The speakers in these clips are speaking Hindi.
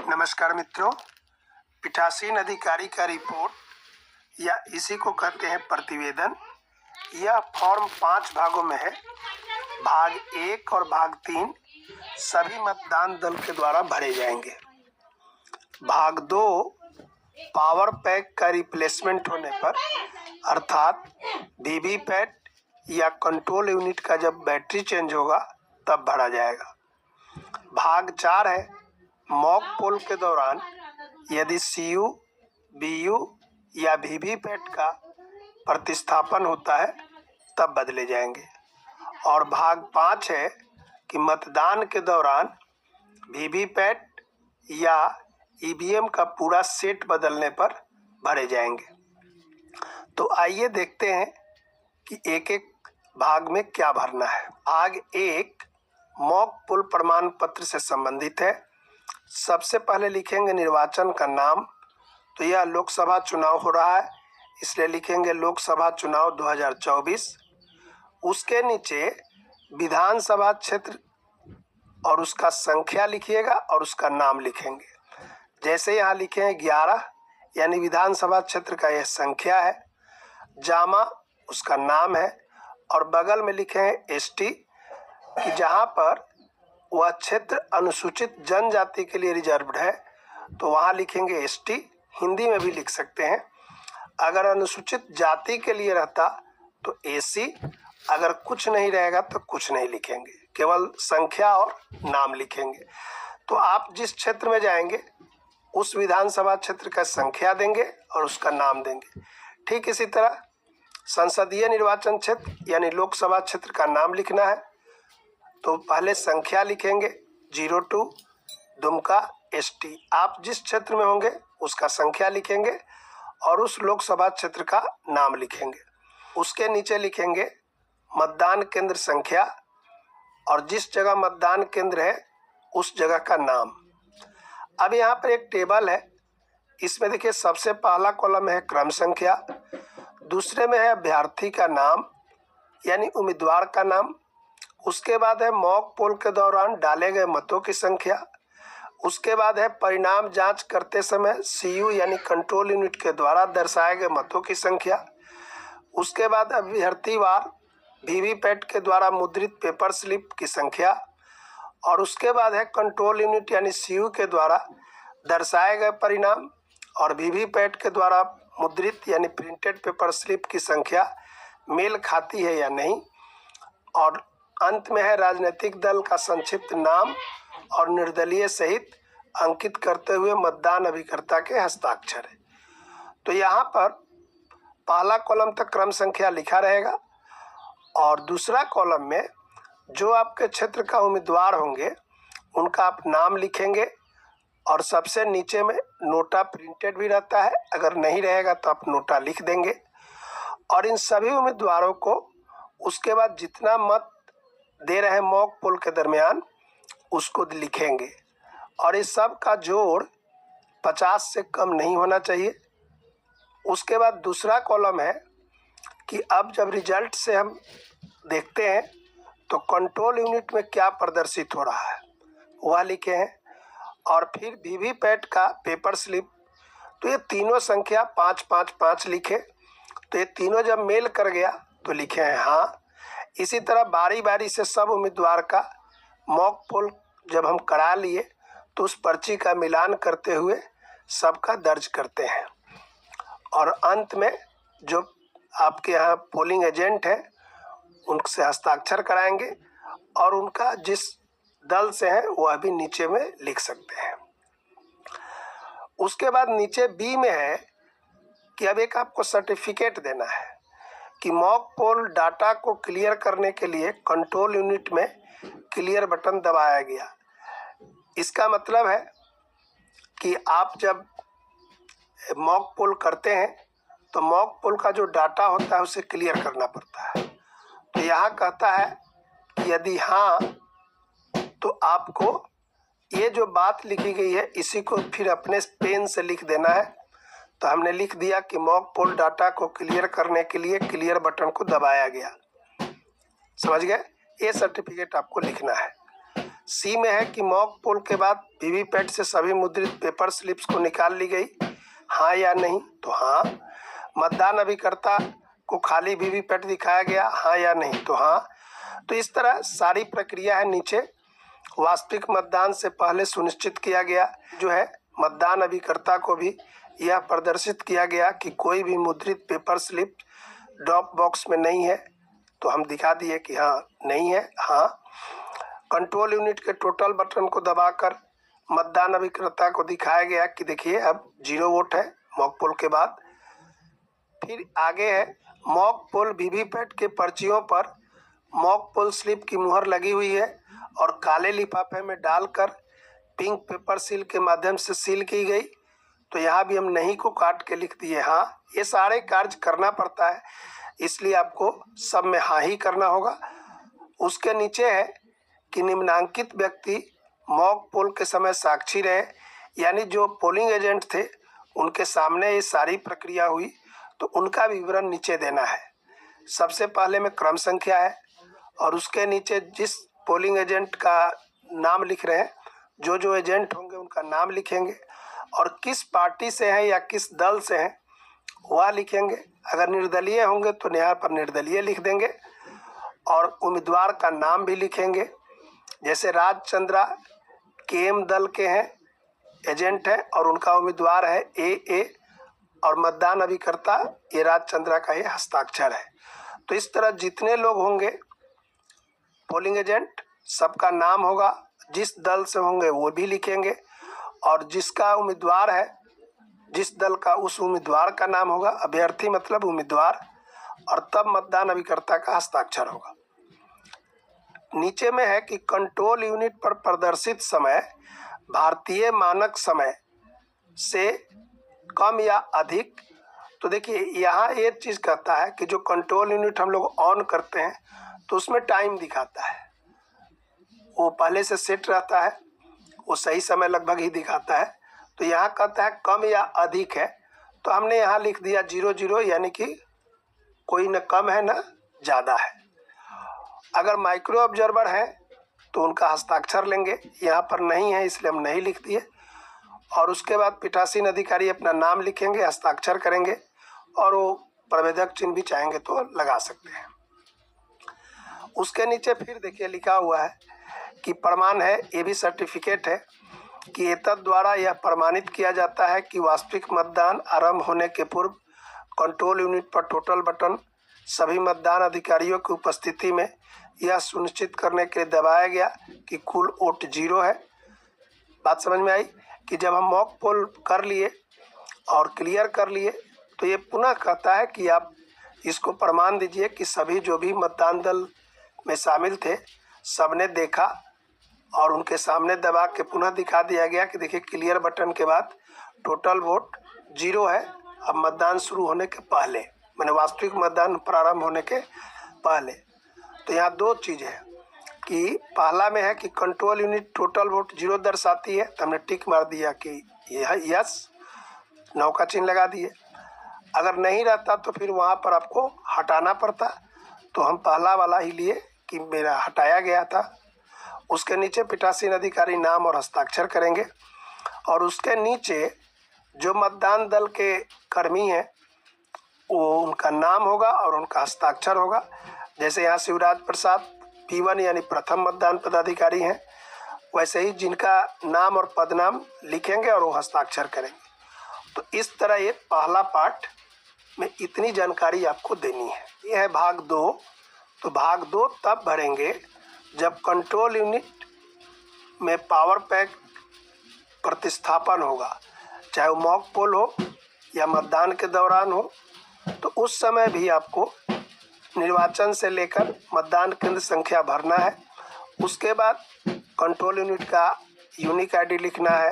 नमस्कार मित्रों, पीठासीन अधिकारी का रिपोर्ट या इसी को कहते हैं प्रतिवेदन। यह फॉर्म 5 भागों में है। भाग 1 और भाग 3 सभी मतदान दल के द्वारा भरे जाएंगे। भाग 2 पावर पैक का रिप्लेसमेंट होने पर अर्थात वीवीपैट या कंट्रोल यूनिट का जब बैटरी चेंज होगा तब भरा जाएगा। भाग 4 है मॉक पोल के दौरान यदि सीयू, बीयू या वीवीपैट का प्रतिस्थापन होता है तब बदले जाएंगे। और भाग 5 है कि मतदान के दौरान वीवीपैट या ईवीएम का पूरा सेट बदलने पर भरे जाएंगे। तो आइए देखते हैं कि एक एक भाग में क्या भरना है। भाग 1 मॉक पोल प्रमाण पत्र से संबंधित है। सबसे पहले लिखेंगे निर्वाचन का नाम। तो यह लोकसभा चुनाव हो रहा है, इसलिए लिखेंगे लोकसभा चुनाव 2024। उसके नीचे विधानसभा क्षेत्र और उसका संख्या लिखिएगा और उसका नाम लिखेंगे। जैसे यहाँ लिखे हैं 11 यानी विधानसभा क्षेत्र का यह संख्या है। जामा उसका नाम है और बगल में लिखे हैं एसटी कि जहाँ पर वह क्षेत्र अनुसूचित जनजाति के लिए रिजर्व्ड है तो वहाँ लिखेंगे एसटी। हिंदी में भी लिख सकते हैं। अगर अनुसूचित जाति के लिए रहता तो एसी। अगर कुछ नहीं रहेगा तो कुछ नहीं लिखेंगे, केवल संख्या और नाम लिखेंगे। तो आप जिस क्षेत्र में जाएंगे उस विधानसभा क्षेत्र का संख्या देंगे और उसका नाम देंगे। ठीक इसी तरह संसदीय निर्वाचन क्षेत्र यानी लोकसभा क्षेत्र का नाम लिखना है तो पहले संख्या लिखेंगे 02 दुमका एसटी। आप जिस क्षेत्र में होंगे उसका संख्या लिखेंगे और उस लोकसभा क्षेत्र का नाम लिखेंगे। उसके नीचे लिखेंगे मतदान केंद्र संख्या और जिस जगह मतदान केंद्र है उस जगह का नाम। अब यहाँ पर एक टेबल है, इसमें देखिए सबसे पहला कॉलम है क्रम संख्या, दूसरे में है अभ्यर्थी का नाम यानी उम्मीदवार का नाम, उसके बाद है मॉक पोल के दौरान डाले गए मतों की संख्या, उसके बाद है परिणाम जांच करते समय सीयू यानी कंट्रोल यूनिट के द्वारा दर्शाए गए मतों की संख्या, उसके बाद अभ्यर्थीवार वीवीपैट के द्वारा मुद्रित पेपर स्लिप की संख्या और उसके बाद है कंट्रोल यूनिट यानी सीयू के द्वारा दर्शाए गए परिणाम और वीवीपैट के द्वारा मुद्रित यानी प्रिंटेड पेपर स्लिप की संख्या मेल खाती है या नहीं। और अंत में है राजनीतिक दल का संक्षिप्त नाम और निर्दलीय सहित अंकित करते हुए मतदान अभिकर्ता के हस्ताक्षर है। तो यहाँ पर पहला कॉलम तक क्रम संख्या लिखा रहेगा और दूसरा कॉलम में जो आपके क्षेत्र का उम्मीदवार होंगे उनका आप नाम लिखेंगे और सबसे नीचे में नोटा प्रिंटेड भी रहता है, अगर नहीं रहेगा तो आप नोटा लिख देंगे। और इन सभी उम्मीदवारों को उसके बाद जितना मत दे रहे हैं मॉक पोल के दरमियान उसको लिखेंगे और इस सब का जोड़ 50 से कम नहीं होना चाहिए। उसके बाद दूसरा कॉलम है कि अब जब रिजल्ट से हम देखते हैं तो कंट्रोल यूनिट में क्या प्रदर्शित हो रहा है वह लिखे हैं और फिर वीवीपैट का पेपर स्लिप। तो ये तीनों संख्या 555 लिखे। तो ये तीनों जब मेल कर गया तो लिखे हैं हाँ। इसी तरह बारी बारी से सब उम्मीदवार का मॉक पोल जब हम करा लिए तो उस पर्ची का मिलान करते हुए सबका दर्ज करते हैं और अंत में जो आपके यहाँ पोलिंग एजेंट है उनसे हस्ताक्षर कराएंगे और उनका जिस दल से है वह भी नीचे में लिख सकते हैं। उसके बाद नीचे बी में है कि अब एक आपको सर्टिफिकेट देना है कि मॉक पोल डाटा को क्लियर करने के लिए कंट्रोल यूनिट में क्लियर बटन दबाया गया। इसका मतलब है कि आप जब मॉक पोल करते हैं तो मॉक पोल का जो डाटा होता है उसे क्लियर करना पड़ता है। तो यहाँ कहता है कि यदि हाँ तो आपको ये जो बात लिखी गई है इसी को फिर अपने पेन से लिख देना है। तो हमने लिख दिया कि मॉक पोल डाटा को क्लियर करने के लिए क्लियर बटन को दबाया गया। समझ गए? ये सर्टिफिकेट आपको लिखना है। सी में है कि मॉक पोल के बाद वीवीपैट से सभी मुद्रित पेपर स्लिप्स को निकाल ली गई, हाँ या नहीं, तो हाँ। मतदान अभिकर्ता को खाली वीवीपैट दिखाया गया, हाँ या नहीं, तो हाँ। तो इस तरह सारी प्रक्रिया है। नीचे वास्तविक मतदान से पहले सुनिश्चित किया गया जो है मतदान अभिकर्ता को भी यह प्रदर्शित किया गया कि कोई भी मुद्रित पेपर स्लिप ड्रॉप बॉक्स में नहीं है, तो हम दिखा दिए कि हाँ नहीं है, हाँ। कंट्रोल यूनिट के टोटल बटन को दबाकर मतदान अभिकर्ता को दिखाया गया कि देखिए अब 0 वोट है मॉक पोल के बाद। फिर आगे है मॉक पोल वीवीपैट के पर्चियों पर मॉक पोल स्लिप की मुहर लगी हुई है और काले लिफाफे में डालकर पिंक पेपर सील के माध्यम से सील की गई, तो यहाँ भी हम नहीं को काट के लिख दिए हाँ। ये सारे कार्य करना पड़ता है, इसलिए आपको सब में हाँ ही करना होगा। उसके नीचे है कि निम्नांकित व्यक्ति मॉक पोल के समय साक्षी रहे, यानी जो पोलिंग एजेंट थे उनके सामने ये सारी प्रक्रिया हुई, तो उनका विवरण नीचे देना है। सबसे पहले में क्रम संख्या है और उसके नीचे जिस पोलिंग एजेंट का नाम लिख रहे हैं, जो एजेंट होंगे उनका नाम लिखेंगे और किस पार्टी से हैं या किस दल से हैं वह लिखेंगे। अगर निर्दलीय होंगे तो यहाँ पर निर्दलीय लिख देंगे और उम्मीदवार का नाम भी लिखेंगे। जैसे राजचंद्रा केएम दल के हैं, एजेंट हैं और उनका उम्मीदवार है ए और मतदान अभिकर्ता ये राजचंद्रा का ये हस्ताक्षर है। तो इस तरह जितने लोग होंगे पोलिंग एजेंट सबका नाम होगा, जिस दल से होंगे वो भी लिखेंगे और जिसका उम्मीदवार है जिस दल का उस उम्मीदवार का नाम होगा, अभ्यर्थी मतलब उम्मीदवार, और तब मतदान अभिकर्ता का हस्ताक्षर होगा। नीचे में है कि कंट्रोल यूनिट पर प्रदर्शित समय भारतीय मानक समय से कम या अधिक। तो देखिए यहाँ एक चीज़ कहता है कि जो कंट्रोल यूनिट हम लोग ऑन करते हैं तो उसमें टाइम दिखाता है, वो पहले से सेट रहता है, वो सही समय लगभग ही दिखाता है। तो यहाँ कहता है कम या अधिक है, तो हमने यहाँ लिख दिया 00, यानी कि कोई न कम है न ज़्यादा है। अगर माइक्रो ऑब्जर्वर है तो उनका हस्ताक्षर लेंगे, यहाँ पर नहीं है इसलिए हम नहीं लिख दिए। और उसके बाद पीठासीन अधिकारी अपना नाम लिखेंगे, हस्ताक्षर करेंगे और वो प्रवेदक चिन्ह भी चाहेंगे तो लगा सकते हैं। उसके नीचे फिर देखिए लिखा हुआ है कि प्रमाण है, ये भी सर्टिफिकेट है कि एतद द्वारा यह प्रमाणित किया जाता है कि वास्तविक मतदान आरंभ होने के पूर्व कंट्रोल यूनिट पर टोटल बटन सभी मतदान अधिकारियों की उपस्थिति में यह सुनिश्चित करने के लिए दबाया गया कि कुल वोट 0 है। बात समझ में आई कि जब हम मॉक पोल कर लिए और क्लियर कर लिए तो ये पुनः कहता है कि आप इसको प्रमाण दीजिए कि सभी जो भी मतदान दल में शामिल थे सबने देखा और उनके सामने दबा के पुनः दिखा दिया गया कि देखिए क्लियर बटन के बाद टोटल वोट 0 है। अब मतदान शुरू होने के पहले, मैंने वास्तविक मतदान प्रारंभ होने के पहले। तो यहाँ दो चीज़ है कि पहला में है कि कंट्रोल यूनिट टोटल वोट 0 दर्शाती है, तो हमने टिक मार दिया कि यह यस, 9 का चिन्ह लगा दिए। अगर नहीं रहता तो फिर वहाँ पर आपको हटाना पड़ता, तो हम पहला वाला ही लिए कि मेरा हटाया गया था। उसके नीचे पीठासीन अधिकारी नाम और हस्ताक्षर करेंगे और उसके नीचे जो मतदान दल के कर्मी हैं वो उनका नाम होगा और उनका हस्ताक्षर होगा। जैसे यहाँ शिवराज प्रसाद P1 यानी प्रथम मतदान पदाधिकारी हैं, वैसे ही जिनका नाम और पदनाम लिखेंगे और वो हस्ताक्षर करेंगे। तो इस तरह ये पहला पार्ट में इतनी जानकारी आपको देनी है। ये है भाग 2। तो भाग 2 तब भरेंगे जब कंट्रोल यूनिट में पावर पैक प्रतिस्थापन होगा, चाहे वो मॉक पोल हो या मतदान के दौरान हो। तो उस समय भी आपको निर्वाचन से लेकर मतदान केंद्र संख्या भरना है। उसके बाद कंट्रोल यूनिट का यूनिक आईडी लिखना है,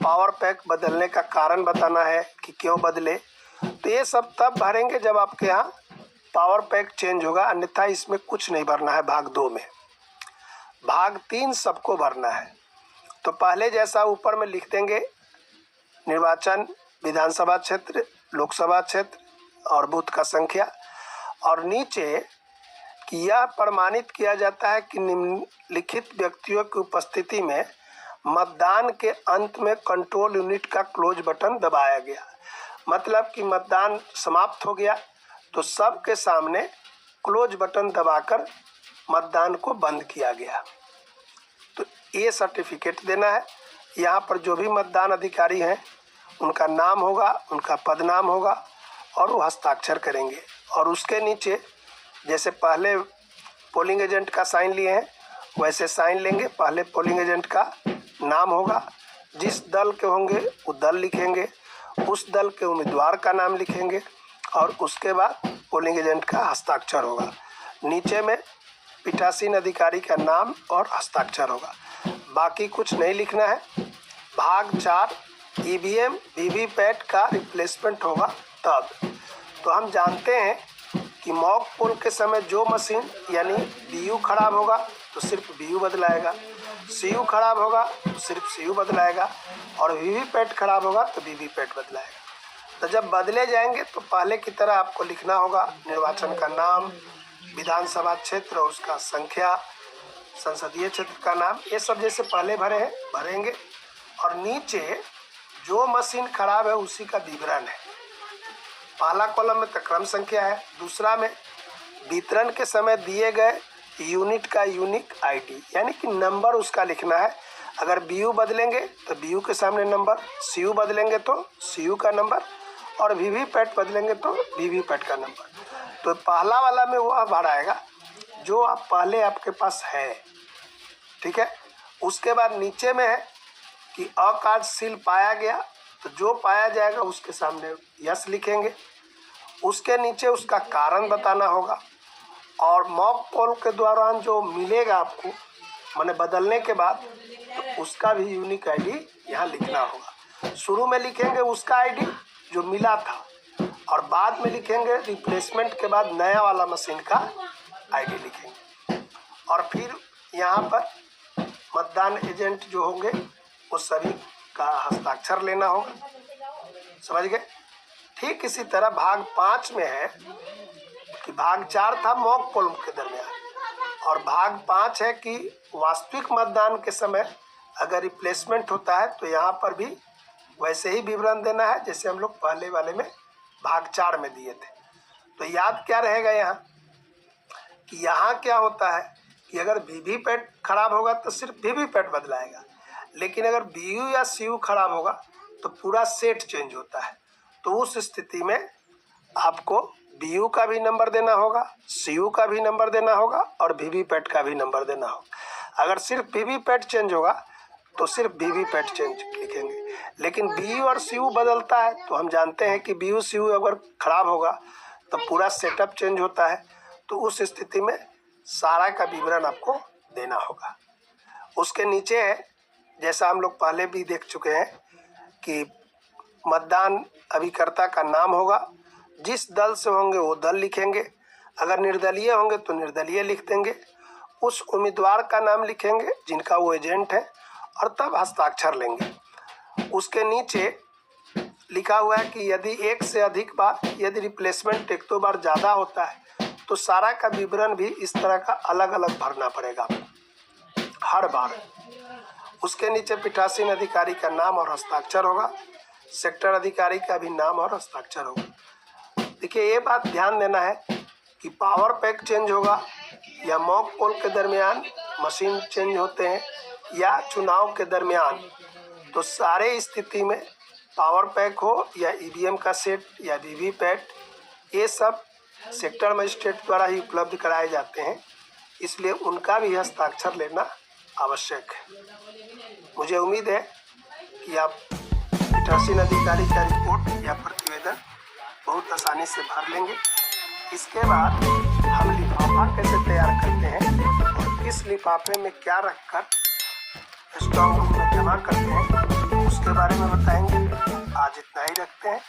पावर पैक बदलने का कारण बताना है कि क्यों बदले। तो ये सब तब भरेंगे जब आपके यहाँ पावर पैक चेंज होगा, अन्यथा इसमें कुछ नहीं भरना है भाग 2 में। भाग 3 सबको भरना है। तो पहले जैसा ऊपर में लिख देंगे निर्वाचन, विधानसभा क्षेत्र, लोकसभा क्षेत्र और बूथ का संख्या, और नीचे कि यह प्रमाणित किया जाता है कि निम्नलिखित व्यक्तियों की उपस्थिति में मतदान के अंत में कंट्रोल यूनिट का क्लोज बटन दबाया गया। मतलब कि मतदान समाप्त हो गया तो सबके सामने क्लोज बटन दबाकर मतदान को बंद किया गया। तो ये सर्टिफिकेट देना है। यहाँ पर जो भी मतदान अधिकारी हैं उनका नाम होगा, उनका पदनाम होगा और वो हस्ताक्षर करेंगे। और उसके नीचे जैसे पहले पोलिंग एजेंट का साइन लिए हैं वैसे साइन लेंगे। पहले पोलिंग एजेंट का नाम होगा, जिस दल के होंगे वो दल लिखेंगे, उस दल के उम्मीदवार का नाम लिखेंगे और उसके बाद पोलिंग एजेंट का हस्ताक्षर होगा। नीचे में पीठासीन अधिकारी का नाम और हस्ताक्षर होगा। बाकी कुछ नहीं लिखना है। भाग 4 ईवीएम वीवीपैट का रिप्लेसमेंट होगा तब। तो हम जानते हैं कि मॉक पोल के समय जो मशीन यानी बीयू खराब होगा तो सिर्फ बीयू बदलाएगा, सीयू खराब होगा तो सिर्फ सीयू बदलाएगा और वीवीपैट खराब होगा तो वीवीपैट बदलाएगा। तो जब बदले जाएंगे तो पहले की तरह आपको लिखना होगा निर्वाचन का नाम, विधानसभा क्षेत्र और उसका संख्या, संसदीय क्षेत्र का नाम, ये सब जैसे पहले भरे हैं भरेंगे। और नीचे जो मशीन खराब है उसी का विवरण है। पहला कॉलम में तो क्रम संख्या है, दूसरा में वितरण के समय दिए गए यूनिट का यूनिक आईडी यानी कि नंबर उसका लिखना है। अगर बीयू बदलेंगे तो बीयू के सामने नंबर, सीयू बदलेंगे तो सीयू का नंबर और वीवीपैट बदलेंगे तो वीवीपैट का नंबर। तो पहला वाला में वह भराएगा जो आप पहले आपके पास है, ठीक है। उसके बाद नीचे में है कि अकार्यशील पाया गया तो जो पाया जाएगा उसके सामने यस लिखेंगे। उसके नीचे उसका कारण बताना होगा और मॉक पोल के दौरान जो मिलेगा आपको माने बदलने के बाद तो उसका भी यूनिक आईडी यहाँ लिखना होगा। शुरू में लिखेंगे उसका आईडी जो मिला था और बाद में लिखेंगे रिप्लेसमेंट के बाद नया वाला मशीन का आईडी लिखेंगे। और फिर यहाँ पर मतदान एजेंट जो होंगे वो सभी का हस्ताक्षर लेना होगा। समझ गए। ठीक इसी तरह भाग 5 में है कि भाग 4 था मॉक पोल के दरमियान और भाग 5 है कि वास्तविक मतदान के समय अगर रिप्लेसमेंट होता है तो यहाँ पर भी वैसे ही विवरण देना है जैसे हम लोग पहले वाले में भाग 4 में दिए थे। तो याद क्या रहेगा यहाँ कि यहाँ क्या होता है कि अगर वीवीपैट खराब होगा तो सिर्फ वीवीपैट बदलाएगा, लेकिन अगर बीयू या सीयू खराब होगा तो पूरा सेट चेंज होता है। तो उस स्थिति में आपको बीयू का भी नंबर देना होगा, सीयू का भी नंबर देना होगा और वीवीपैट का भी नंबर देना होगा। अगर सिर्फ वीवीपैट चेंज होगा तो सिर्फ वीवीपैट चेंज लिखेंगे, लेकिन बीयू और सीयू बदलता है तो हम जानते हैं कि बीयू सीयू अगर खराब होगा तो पूरा सेटअप चेंज होता है। तो उस स्थिति में सारा का विवरण आपको देना होगा। उसके नीचे है जैसा हम लोग पहले भी देख चुके हैं कि मतदान अभिकर्ता का नाम होगा, जिस दल से होंगे वो दल लिखेंगे, अगर निर्दलीय होंगे तो निर्दलीय लिख देंगे, उस उम्मीदवार का नाम लिखेंगे जिनका वो एजेंट है और तब हस्ताक्षर लेंगे। उसके नीचे लिखा हुआ है कि यदि एक से अधिक बार यदि रिप्लेसमेंट एक दो बार ज़्यादा होता है तो सारा का विवरण भी इस तरह का अलग अलग भरना पड़ेगा हर बार। उसके नीचे पीठासीन अधिकारी का नाम और हस्ताक्षर होगा, सेक्टर अधिकारी का भी नाम और हस्ताक्षर होगा। देखिए ये बात ध्यान देना है कि पावर पैक चेंज होगा या मॉक पोल के दरमियान मशीन चेंज होते हैं या चुनाव के दरमियान, तो सारे स्थिति में पावर पैक हो या ईवीएम का सेट या वीवीपैट, ये सब सेक्टर मजिस्ट्रेट द्वारा ही उपलब्ध कराए जाते हैं, इसलिए उनका भी हस्ताक्षर लेना आवश्यक है। मुझे उम्मीद है कि आप पीठासीन अधिकारी का रिपोर्ट या प्रतिवेदन बहुत आसानी से भर लेंगे। इसके बाद हम लिफाफा कैसे तैयार करते हैं और किस लिफाफे में क्या रखकर स्ट्रॉन्ग रूम में जमा करते हैं उसके बारे में बताएंगे। आज इतना ही रखते हैं।